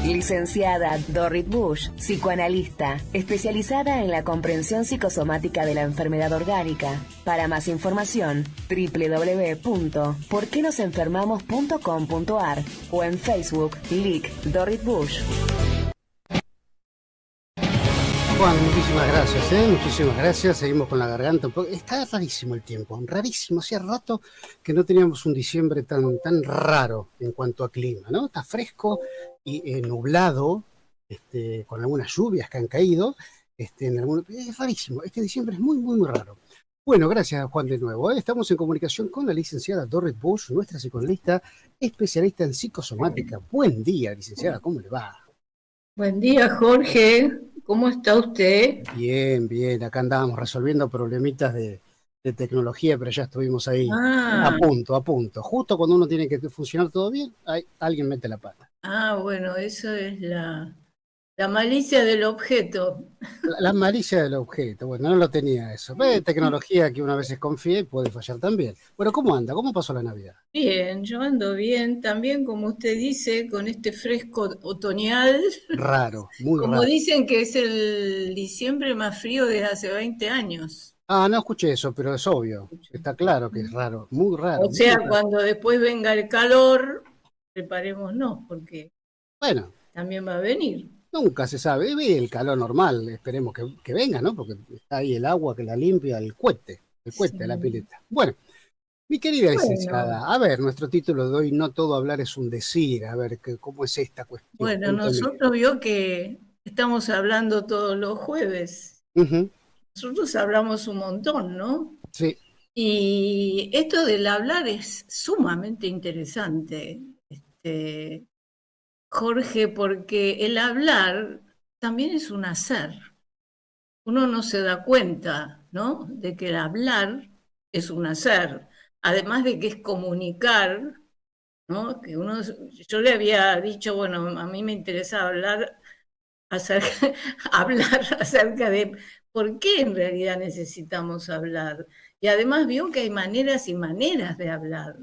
Licenciada Dorrit Bush, psicoanalista, especializada en la comprensión psicosomática de la enfermedad orgánica. Para más información, www.porquenosenfermamos.com.ar o en Facebook, LIC Dorrit Bush. Juan, muchísimas gracias, muchísimas gracias. Seguimos con la garganta un poco. Está rarísimo el tiempo, rarísimo. Hacía rato que no teníamos un diciembre tan raro en cuanto a clima, ¿no? Está fresco y nublado, con algunas lluvias que han caído. Es rarísimo. Este diciembre es muy raro. Bueno, gracias, Juan, de nuevo. Estamos en comunicación con la licenciada Dorrit Bush, nuestra psicoanalista, especialista en psicosomática. Buen día, licenciada, ¿cómo le va? Buen día, Jorge. ¿Cómo está usted? Bien. Acá andábamos resolviendo problemitas de tecnología, pero ya estuvimos ahí a punto. Justo cuando uno tiene que funcionar todo bien, alguien mete la pata. Bueno, eso es la malicia del objeto. La malicia del objeto, bueno, no lo tenía eso. Tecnología que una vez confía y puede fallar también. Bueno, ¿cómo anda? ¿Cómo pasó la Navidad? Bien, yo ando bien, también como usted dice, con este fresco otoñal. Raro, muy Como raro. dicen que es el diciembre más frío desde hace 20 años. No escuché eso, pero es obvio. Está claro que es raro, muy raro. O sea, Muy raro. cuando después venga el calor, preparémonos, porque Bueno, también va a venir. nunca se sabe. Y el calor normal, esperemos que venga, ¿no? Porque está ahí el agua que la limpia, el cohete de la pileta. Bueno, mi querida licenciada, a ver, nuestro título de hoy, no todo hablar es un decir. A ver, ¿cómo es esta cuestión? Bueno, Cuénteme. nosotros vio que estamos hablando todos los jueves. Nosotros hablamos un montón, ¿no? Sí. Y esto del hablar es sumamente interesante, Jorge, porque el hablar también es un hacer. Uno no se da cuenta, ¿no? De que el hablar es un hacer. Además de que es comunicar, ¿no? Yo le había dicho, bueno, a mí me interesa hablar acerca de por qué en realidad necesitamos hablar. Y además vio que hay maneras y maneras de hablar.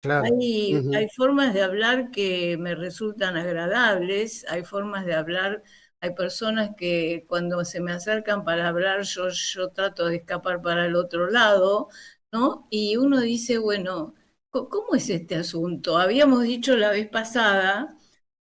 Claro. Hay formas de hablar que me resultan agradables, hay formas de hablar, hay personas que cuando se me acercan para hablar yo trato de escapar para el otro lado, ¿no? Y uno dice, bueno, ¿cómo es este asunto? Habíamos dicho la vez pasada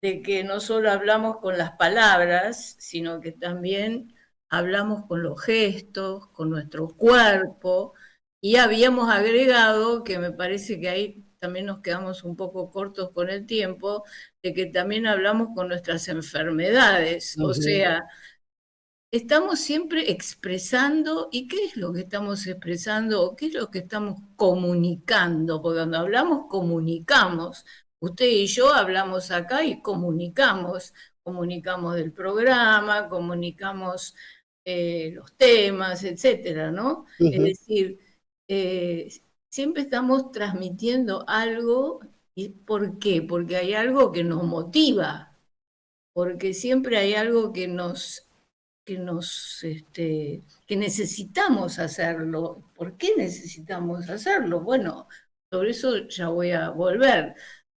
de que no solo hablamos con las palabras, sino que también hablamos con los gestos, con nuestro cuerpo, y habíamos agregado, que me parece que ahí también nos quedamos un poco cortos con el tiempo, de que también hablamos con nuestras enfermedades, o sea, estamos siempre expresando, ¿y qué es lo que estamos expresando o qué es lo que estamos comunicando? Porque cuando hablamos, comunicamos. Usted y yo hablamos acá y comunicamos. Comunicamos del programa, comunicamos los temas, etcétera, ¿no? Es decir, siempre estamos transmitiendo algo. ¿Y por qué? Porque hay algo que nos motiva, porque siempre hay algo que necesitamos hacerlo. ¿Por qué necesitamos hacerlo? Bueno, sobre eso ya voy a volver,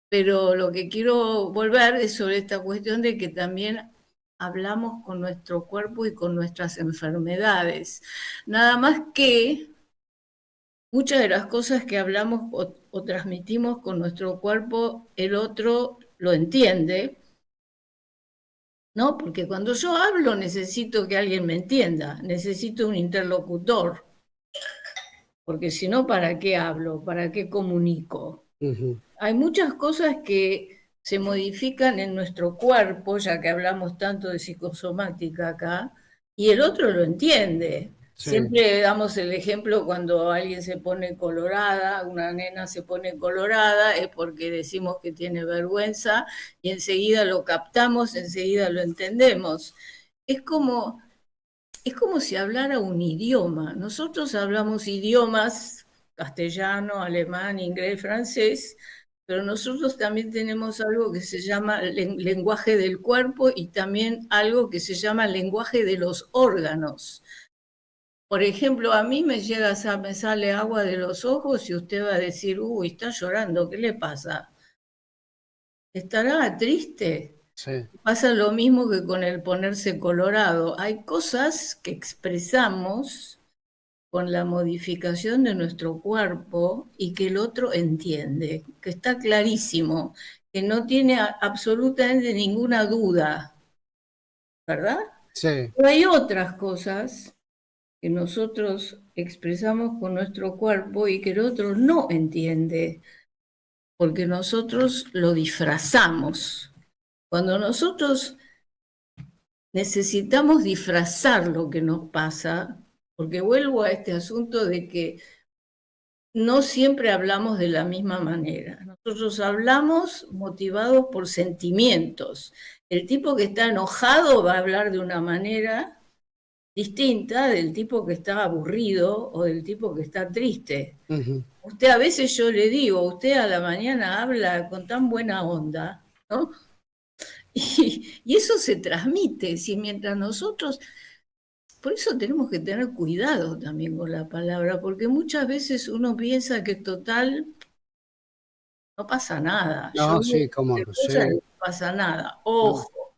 pero lo que quiero volver es sobre esta cuestión de que también hablamos con nuestro cuerpo y con nuestras enfermedades. Nada más que muchas de las cosas que hablamos o transmitimos con nuestro cuerpo, el otro lo entiende, ¿no? Porque cuando yo hablo necesito que alguien me entienda, necesito un interlocutor, porque si no, ¿para qué hablo? ¿Para qué comunico? Hay muchas cosas que se modifican en nuestro cuerpo, ya que hablamos tanto de psicosomática acá, y el otro lo entiende. Sí. Siempre damos el ejemplo cuando alguien se pone colorada, una nena se pone colorada, es porque decimos que tiene vergüenza y enseguida lo captamos, enseguida lo entendemos. Es como si hablara un idioma. Nosotros hablamos idiomas, castellano, alemán, inglés, francés, pero nosotros también tenemos algo que se llama lenguaje del cuerpo y también algo que se llama lenguaje de los órganos. Por ejemplo, a mí me sale agua de los ojos y usted va a decir, uy, está llorando, ¿qué le pasa? ¿Estará triste? Sí. Pasa lo mismo que con el ponerse colorado. Hay cosas que expresamos con la modificación de nuestro cuerpo y que el otro entiende, que está clarísimo, que no tiene absolutamente ninguna duda, ¿verdad? Sí. Pero hay otras cosas que nosotros expresamos con nuestro cuerpo y que el otro no entiende, porque nosotros lo disfrazamos. Cuando nosotros necesitamos disfrazar lo que nos pasa, porque vuelvo a este asunto de que no siempre hablamos de la misma manera. Nosotros hablamos motivados por sentimientos. El tipo que está enojado va a hablar de una manera distinta del tipo que está aburrido o del tipo que está triste. Ujú. Usted, a veces yo le digo, usted a la mañana habla con tan buena onda, ¿no? Y eso se transmite, si mientras nosotros, por eso tenemos que tener cuidado también con la palabra, porque muchas veces uno piensa que total no pasa nada. Yo No, digo sí, cómo cualquier no, cosa y sí. no pasa nada. No. Ojo,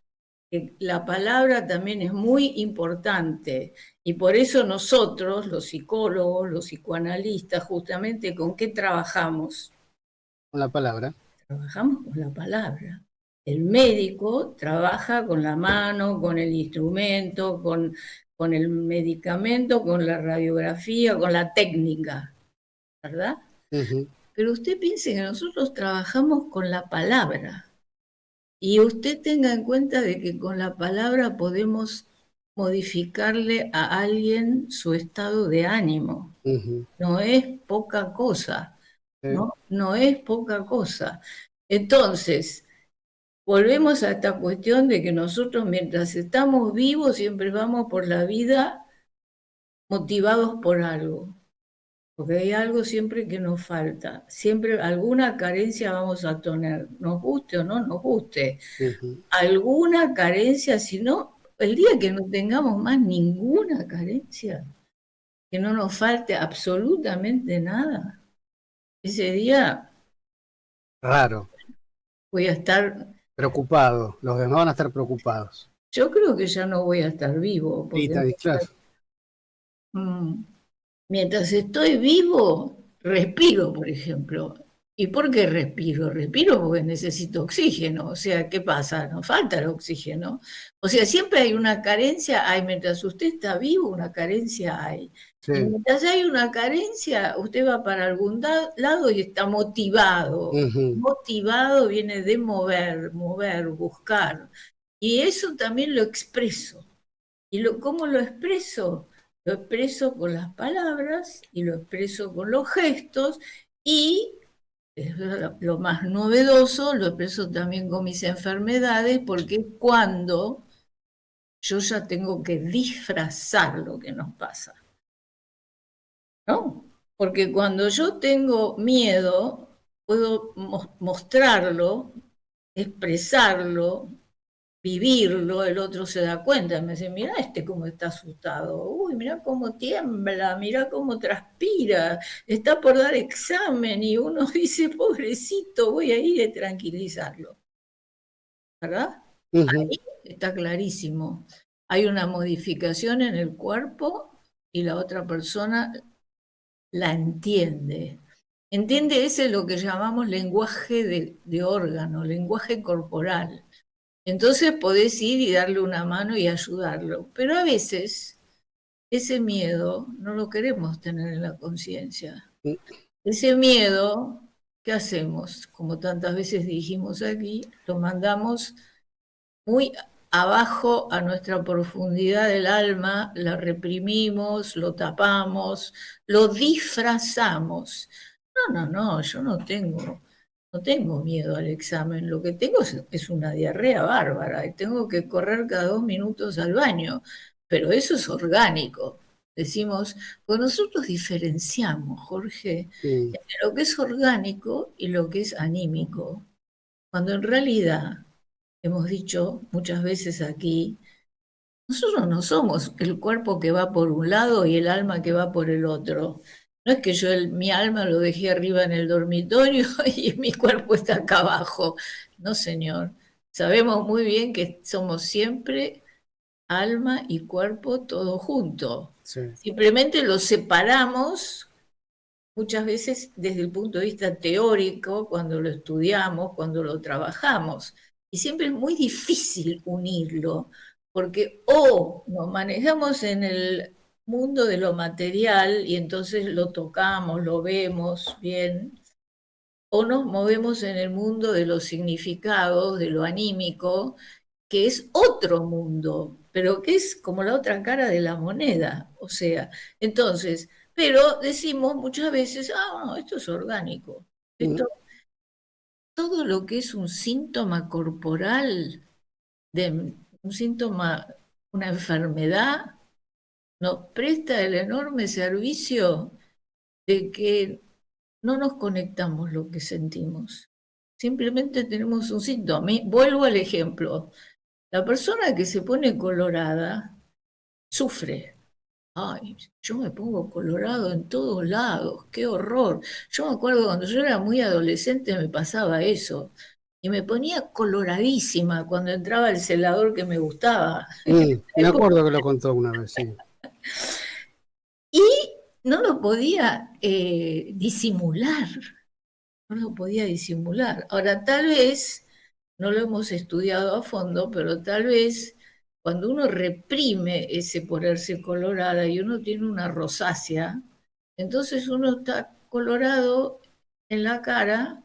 que la palabra también es muy importante y por eso nosotros, los psicólogos, los psicoanalistas, justamente ¿con qué trabajamos? Con la palabra. Trabajamos con la palabra. El médico trabaja con la mano, con el instrumento, con el medicamento, con la radiografía, con la técnica, ¿verdad? Ujú. Pero usted piense que nosotros trabajamos con la palabra y usted tenga en cuenta de que con la palabra podemos modificarle a alguien su estado de ánimo. Ujú. No es poca cosa, Sí. ¿no? No es poca cosa. Entonces, volvemos a esta cuestión de que nosotros mientras estamos vivos siempre vamos por la vida motivados por algo, porque hay algo siempre que nos falta, siempre alguna carencia vamos a tener, nos guste o no nos guste, Ujú. alguna carencia, si no, el día que no tengamos más ninguna carencia, que no nos falte absolutamente nada, ese día Raro. voy a estar, Preocupado. Los demás van a estar preocupados. yo creo que ya no voy a estar vivo, Y porque está claro. mm, mientras estoy vivo, respiro, por ejemplo. ¿Y por qué respiro? Respiro porque necesito oxígeno. O sea, ¿qué pasa? Nos falta el oxígeno. O sea, siempre hay una carencia, hay, mientras usted está vivo, una carencia hay. Y Sí. mientras hay una carencia, usted va para algún lado y está motivado. Ujú. Motivado viene de mover, mover, buscar. Y eso también lo expreso. ¿Y cómo lo expreso? Lo expreso con las palabras y lo expreso con los gestos y es lo más novedoso, lo expreso también con mis enfermedades porque es cuando yo ya tengo que disfrazar lo que nos pasa, ¿no? Porque cuando yo tengo miedo, puedo mostrarlo, expresarlo, vivirlo, el otro se da cuenta, me dice, mira este cómo está asustado, uy, mira cómo tiembla, mira cómo transpira, está por dar examen y uno dice, pobrecito, voy a ir a tranquilizarlo, ¿verdad? Ujú. Ahí está clarísimo. Hay una modificación en el cuerpo y la otra persona la entiende. Entiende ese lo que llamamos lenguaje de órgano, lenguaje corporal. Entonces podés ir y darle una mano y ayudarlo. Pero a veces ese miedo no lo queremos tener en la conciencia. Ese miedo, ¿qué hacemos? Como tantas veces dijimos aquí, lo mandamos muy abajo a nuestra profundidad del alma, la reprimimos, lo tapamos, lo disfrazamos. No, no, no, yo no tengo miedo al examen, lo que tengo es una diarrea bárbara y tengo que correr cada 2 minutos al baño, pero eso es orgánico. Decimos, pues nosotros diferenciamos, Jorge, Mm. entre lo que es orgánico y lo que es anímico, cuando en realidad, hemos dicho muchas veces aquí, nosotros no somos el cuerpo que va por un lado y el alma que va por el otro. No es que yo mi alma lo dejé arriba en el dormitorio y mi cuerpo está acá abajo. No, señor. sabemos muy bien que somos siempre alma y cuerpo todo junto. Sí. Simplemente lo separamos muchas veces desde el punto de vista teórico, cuando lo estudiamos, cuando lo trabajamos. Y siempre es muy difícil unirlo, porque o nos manejamos en el mundo de lo material y entonces lo tocamos, lo vemos bien, o nos movemos en el mundo de los significados, de lo anímico, que es otro mundo, pero que es como la otra cara de la moneda. O sea, entonces, pero decimos muchas veces, ah, no, esto es orgánico. Mm, Esto, todo lo que es un síntoma corporal, de un síntoma, una enfermedad, nos presta el enorme servicio de que no nos conectamos lo que sentimos. Simplemente tenemos un síntoma. Vuelvo al ejemplo. La persona que se pone colorada sufre. Ay, yo me pongo colorado en todos lados, qué horror. Yo me acuerdo cuando yo era muy adolescente me pasaba eso. Y me ponía coloradísima cuando entraba el celador que me gustaba. me acuerdo que lo contó una vez, sí. Y no lo podía disimular, no lo podía disimular. Ahora, tal vez, no lo hemos estudiado a fondo, pero tal vez cuando uno reprime ese ponerse colorada y uno tiene una rosácea, entonces uno está colorado en la cara,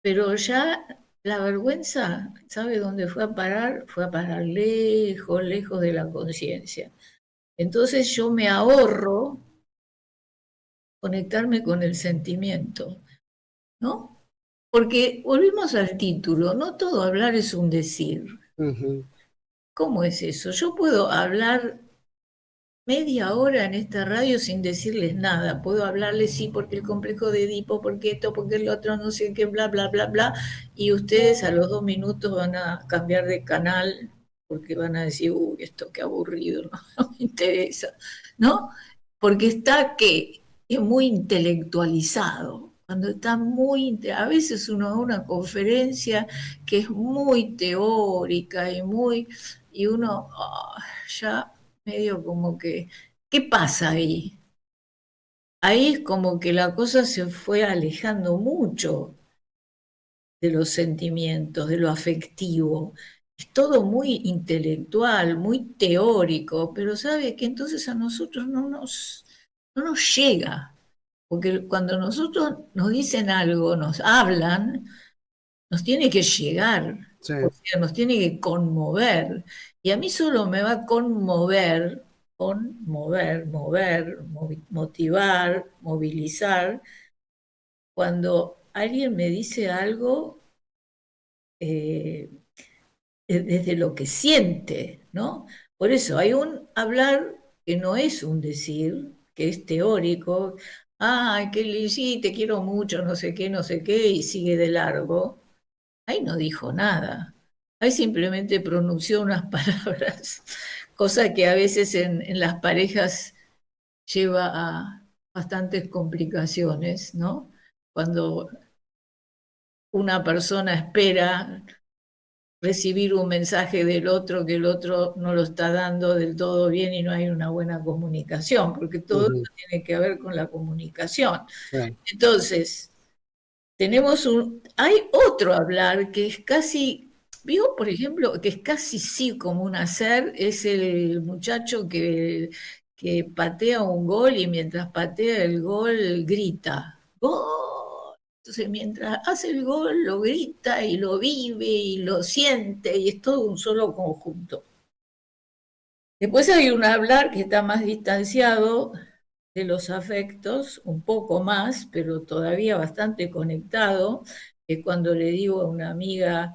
pero ya la vergüenza, ¿sabe dónde fue a parar? Fue a parar lejos, lejos de la conciencia. Entonces yo me ahorro conectarme con el sentimiento, ¿no? Porque volvimos al título, no todo hablar es un decir. Ujú, ¿Cómo es eso? Yo puedo hablar media hora en esta radio sin decirles nada. Puedo hablarles, sí, porque el complejo de Edipo, porque esto, porque el otro, no sé qué, bla, bla, bla, bla. Y ustedes a los 2 minutos van a cambiar de canal porque van a decir, uy, esto qué aburrido, no, no me interesa, ¿no? Porque está que es muy intelectualizado. Cuando está muy, a veces uno da una conferencia que es muy teórica y muy, y uno ya medio como que, ¿qué pasa ahí? Ahí es como que la cosa se fue alejando mucho de los sentimientos, de lo afectivo. Es todo muy intelectual, muy teórico, pero sabe que entonces a nosotros no nos llega, porque cuando nosotros nos dicen algo, nos hablan, nos tiene que llegar, sí. o sea, nos tiene que conmover. Y a mí solo me va a mover, motivar, movilizar, cuando alguien me dice algo eh, desde lo que siente, ¿no? Por eso hay un hablar que no es un decir, que es teórico, ay, sí, te quiero mucho, no sé qué, y sigue de largo. Ahí no dijo nada. Ahí simplemente pronunció unas palabras, cosa que a veces en las parejas lleva a bastantes complicaciones, ¿no? Cuando una persona espera recibir un mensaje del otro que el otro no lo está dando del todo bien y no hay una buena comunicación, porque todo Ujú, esto tiene que ver con la comunicación. sí. Entonces, hay otro hablar que es casi, vio, por ejemplo, que es casi sí como un hacer, es el muchacho que patea un gol y mientras patea el gol grita, ¡gol! Entonces, mientras hace el gol, lo grita y lo vive y lo siente y es todo un solo conjunto. Después hay un hablar que está más distanciado de los afectos, un poco más, pero todavía bastante conectado, que cuando le digo a una amiga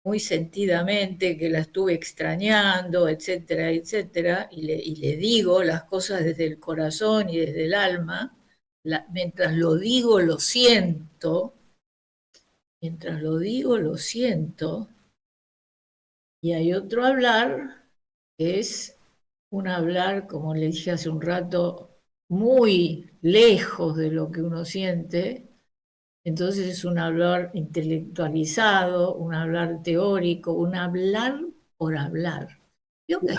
muy sentidamente que la estuve extrañando, etcétera, etcétera, y le digo las cosas desde el corazón y desde el alma, mientras lo digo lo siento, mientras lo digo lo siento, y hay otro hablar que es un hablar, como le dije hace un rato, muy lejos de lo que uno siente, Entonces es un hablar intelectualizado, un hablar teórico, un hablar por hablar. Yo que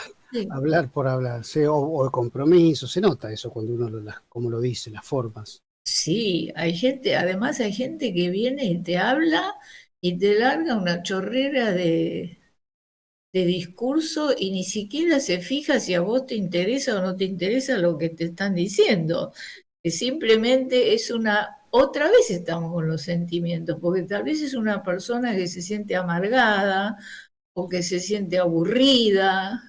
Hablar por hablar, sí, o de compromiso, se nota eso cuando uno como lo dice, las formas. sí, hay gente, además hay gente que viene y te habla y te larga una chorrera de discurso y ni siquiera se fija si a vos te interesa o no te interesa lo que te están diciendo. Que simplemente es otra vez estamos con los sentimientos, porque tal vez es una persona que se siente amargada o que se siente aburrida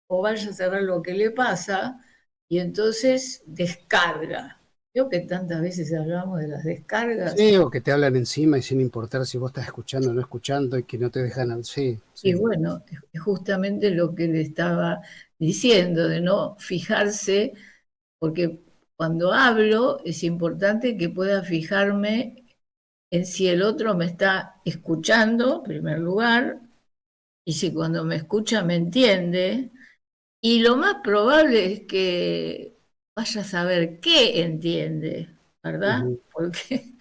o vaya a saber lo que le pasa y entonces descarga. Creo que tantas veces hablamos de las descargas. Sí, o que te hablan encima y sin importar si vos estás escuchando o no escuchando y que no te dejan, sí, Y sí. bueno, es justamente lo que le estaba diciendo, de no fijarse, porque cuando hablo es importante que pueda fijarme en si el otro me está escuchando, en primer lugar, y si cuando me escucha me entiende. Y lo más probable es que vaya a saber qué entiende, ¿verdad? Ujú. Porque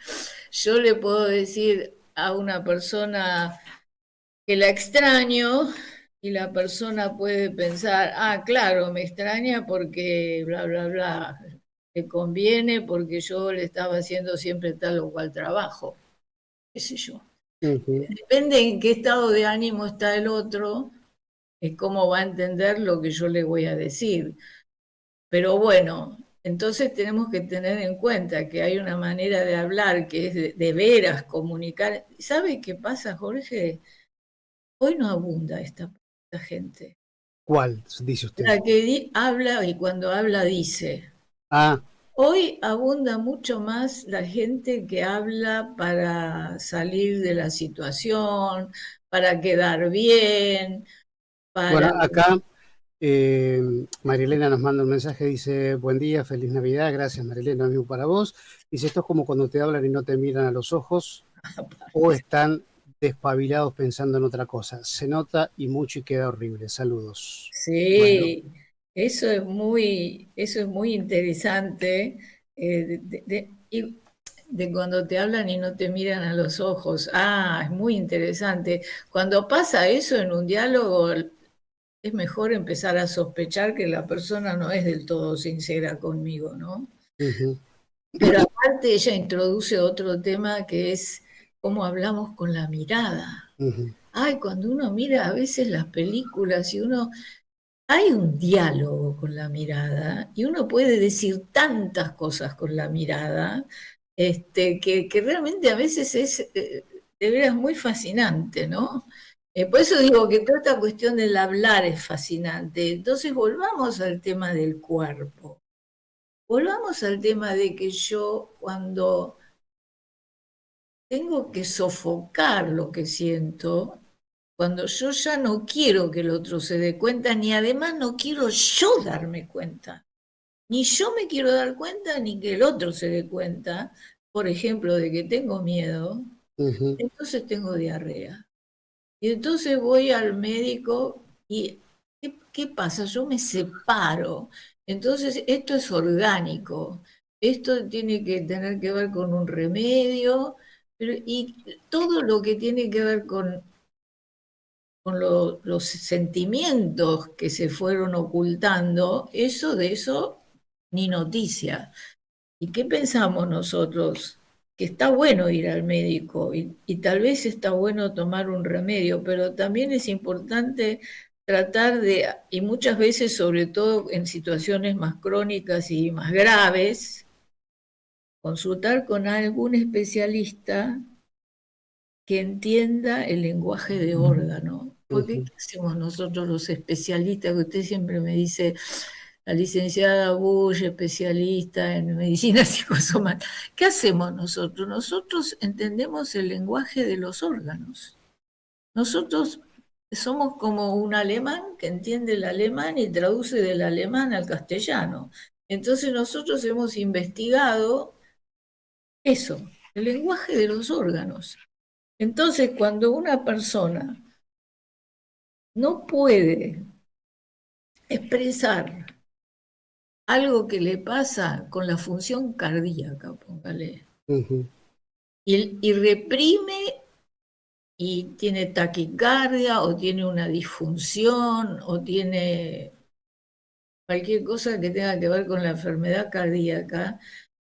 yo le puedo decir a una persona que la extraño y la persona puede pensar, ah, claro, me extraña porque bla, bla, bla, le conviene porque yo le estaba haciendo siempre tal o cual trabajo, qué sé yo. Ujú. Depende en qué estado de ánimo está el otro, es cómo va a entender lo que yo le voy a decir. Pero bueno, entonces tenemos que tener en cuenta que hay una manera de hablar que es de veras comunicar. ¿Sabe qué pasa, Jorge? Hoy no abunda esta gente. ¿Cuál? Dice usted. La que habla y cuando habla dice. Ah, Hoy abunda mucho más la gente que habla para salir de la situación, para quedar bien, para... bueno, acá eh, Marilena nos manda un mensaje, dice, buen día, feliz Navidad, gracias Marilena, lo mismo para vos. Dice, esto es como cuando te hablan y no te miran a los ojos o están despabilados pensando en otra cosa. Se nota y mucho y queda horrible. Saludos. Bueno, Sí, eso es muy interesante, y de cuando te hablan y no te miran a los ojos. Ah, es muy interesante. Cuando pasa eso en un diálogo, es mejor empezar a sospechar que la persona no es del todo sincera conmigo, ¿no? ujú, Pero aparte ella introduce otro tema que es cómo hablamos con la mirada. ujú, Ay, cuando uno mira a veces las películas y uno hay un diálogo con la mirada y uno puede decir tantas cosas con la mirada, que realmente a veces es de veras muy fascinante, ¿no? Por eso digo que toda esta cuestión del hablar es fascinante. Entonces volvamos al tema del cuerpo. Volvamos al tema de que yo cuando tengo que sofocar lo que siento, cuando yo ya no quiero que el otro se dé cuenta, ni además no quiero yo darme cuenta. Ni yo me quiero dar cuenta, ni que el otro se dé cuenta, por ejemplo, de que tengo miedo, ujú, entonces tengo diarrea. Y entonces voy al médico y ¿qué pasa? Yo me separo. Entonces esto es orgánico. Esto tiene que tener que ver con un remedio, y todo lo que tiene que ver con los sentimientos que se fueron ocultando, eso de eso ni noticia. ¿Y qué pensamos nosotros? Que está bueno ir al médico y tal vez está bueno tomar un remedio, pero también es importante tratar de, y muchas veces, sobre todo en situaciones más crónicas y más graves, consultar con algún especialista que entienda el lenguaje de órgano. Porque ujú. ¿qué hacemos nosotros los especialistas? Que usted siempre me dice, la licenciada Bush, especialista en medicina psicosomática. ¿Qué hacemos nosotros? Nosotros entendemos el lenguaje de los órganos. Nosotros somos como un alemán que entiende el alemán y traduce del alemán al castellano. Entonces nosotros hemos investigado eso, el lenguaje de los órganos. Entonces, cuando una persona no puede expresar algo que le pasa con la función cardíaca, póngale, Ujú. y reprime y tiene taquicardia o tiene una disfunción o tiene cualquier cosa que tenga que ver con la enfermedad cardíaca,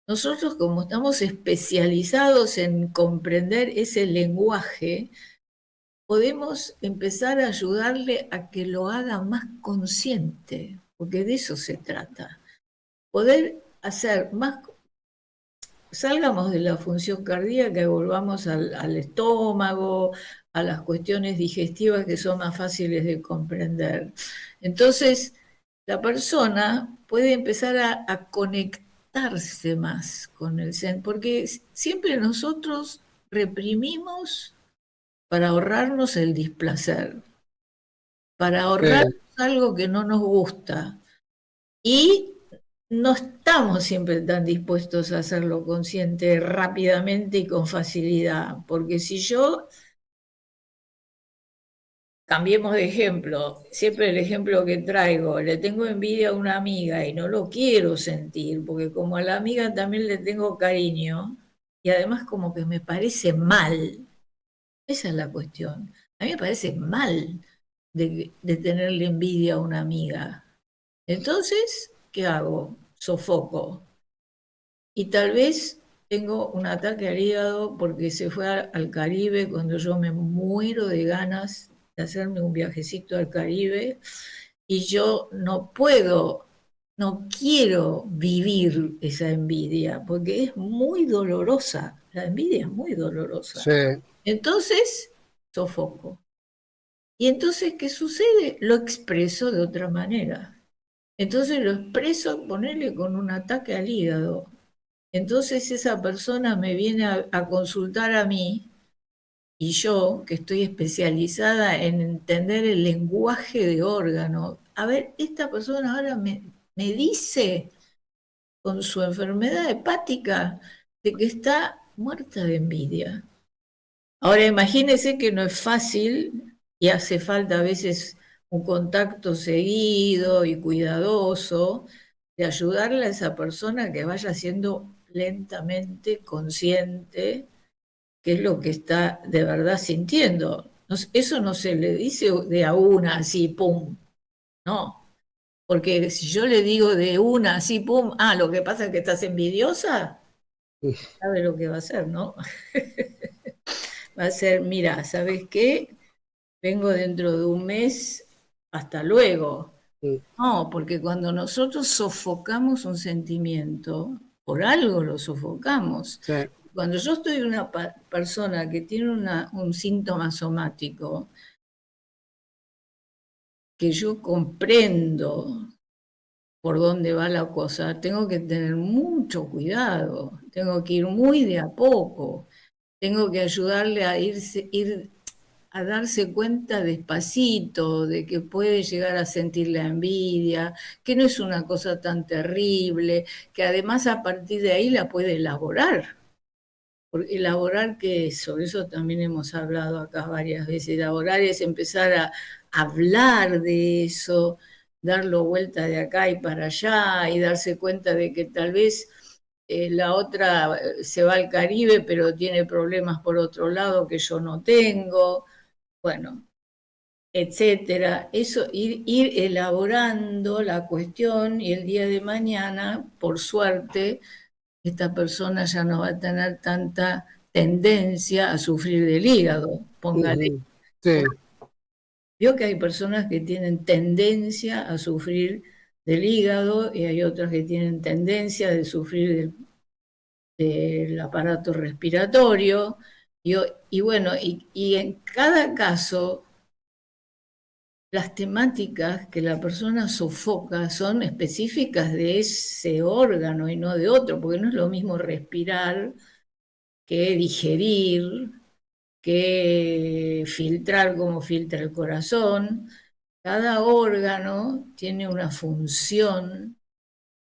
nosotros como estamos especializados en comprender ese lenguaje, podemos empezar a ayudarle a que lo haga más consciente, porque de eso se trata. Poder hacer más, salgamos de la función cardíaca y volvamos al estómago, a las cuestiones digestivas que son más fáciles de comprender. Entonces, la persona puede empezar a conectarse más con el Zen, porque siempre nosotros reprimimos para ahorrarnos el displacer, para ahorrarnos algo que no nos gusta. Y no estamos siempre tan dispuestos a hacerlo consciente rápidamente y con facilidad, porque si yo, cambiemos de ejemplo, siempre el ejemplo que traigo, le tengo envidia a una amiga y no lo quiero sentir, porque como a la amiga también le tengo cariño, y además como que me parece mal, esa es la cuestión, a mí me parece mal de tenerle envidia a una amiga. Entonces, ¿qué hago? Sofoco. Y tal vez tengo un ataque al hígado porque se fue al Caribe cuando yo me muero de ganas de hacerme un viajecito al Caribe y yo no puedo, no quiero vivir esa envidia porque es muy dolorosa. La envidia es muy dolorosa. Sí. Entonces, sofoco. Y entonces, ¿qué sucede? Lo expreso de otra manera. Entonces lo expreso, ponerle con un ataque al hígado. Entonces esa persona me viene a consultar a mí y yo, que estoy especializada en entender el lenguaje de órgano, a ver, esta persona ahora me dice con su enfermedad hepática de que está muerta de envidia. Ahora imagínese que no es fácil y hace falta a veces un contacto seguido y cuidadoso de ayudarle a esa persona que vaya siendo lentamente consciente qué es lo que está de verdad sintiendo. Eso no se le dice de a una así, pum, no. Porque si yo le digo de una así, pum, lo que pasa es que estás envidiosa, sabe lo que va a hacer, ¿no? Va a ser, mira, ¿sabes qué? Vengo dentro de un mes, hasta luego. No, porque cuando nosotros sofocamos un sentimiento, por algo lo sofocamos. Sí. Cuando yo estoy una persona que tiene un síntoma somático, que yo comprendo por dónde va la cosa, tengo que tener mucho cuidado, tengo que ir muy de a poco, tengo que ayudarle a ir a darse cuenta despacito de que puede llegar a sentir la envidia, que no es una cosa tan terrible, que además a partir de ahí la puede elaborar. Porque elaborar, ¿qué es eso? Eso también hemos hablado acá varias veces. Elaborar es empezar a hablar de eso, darlo vuelta de acá y para allá y darse cuenta de que tal vez la otra se va al Caribe pero tiene problemas por otro lado que yo no tengo. Bueno, etcétera. Eso, ir elaborando la cuestión y el día de mañana, por suerte, esta persona ya no va a tener tanta tendencia a sufrir del hígado. Póngale. Sí. Vio que hay personas que tienen tendencia a sufrir del hígado y hay otras que tienen tendencia de sufrir del aparato respiratorio. Y bueno, y en cada caso las temáticas que la persona sofoca son específicas de ese órgano y no de otro, porque no es lo mismo respirar que digerir, que filtrar como filtra el corazón. Cada órgano tiene una función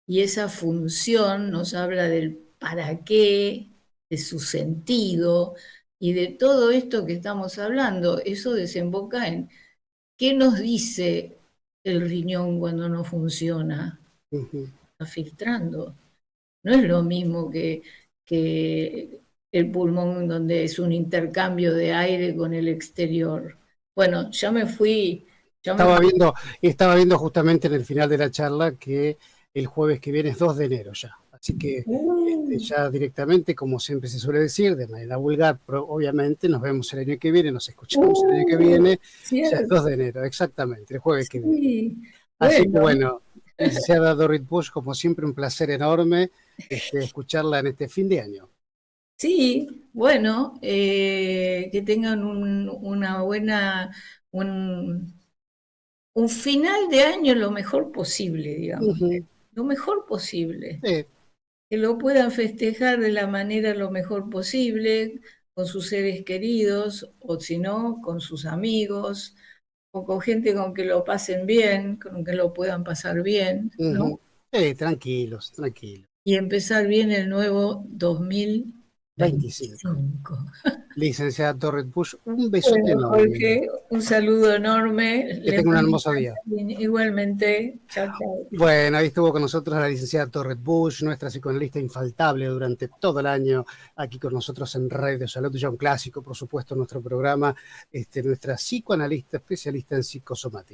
y esa función nos habla del para qué, de su sentido y de todo esto que estamos hablando. Eso desemboca en ¿qué nos dice el riñón cuando no funciona? Está filtrando. No es lo mismo que el pulmón, donde es un intercambio de aire con el exterior. Bueno, ya me fui. Estaba viendo justamente en el final de la charla que el jueves que viene es 2 de enero ya. Así que ya directamente, como siempre se suele decir, de manera vulgar, obviamente, nos vemos el año que viene, nos escuchamos el año que viene, ya es 2 de enero, exactamente, el jueves que viene. Sí. Así que bueno, licenciada Dorit Bush, como siempre, un placer enorme escucharla en este fin de año. Sí, bueno, que tengan una buena, un final de año lo mejor posible, digamos, lo mejor posible. Que lo puedan festejar de la manera lo mejor posible, con sus seres queridos, o si no, con sus amigos, o con gente con que lo pasen bien, con que lo puedan pasar bien, ¿no? Tranquilos, tranquilos. Y empezar bien el nuevo 2025. Licenciada Dorit Bush, un besote Bueno, enorme. Jorge, un saludo enorme. Que tenga un hermoso día. Igualmente, chao, chao. Bueno, ahí estuvo con nosotros la licenciada Dorit Bush, nuestra psicoanalista infaltable durante todo el año, aquí con nosotros en Radio Salud, ya un clásico, por supuesto, nuestro programa, nuestra psicoanalista especialista en psicosomática.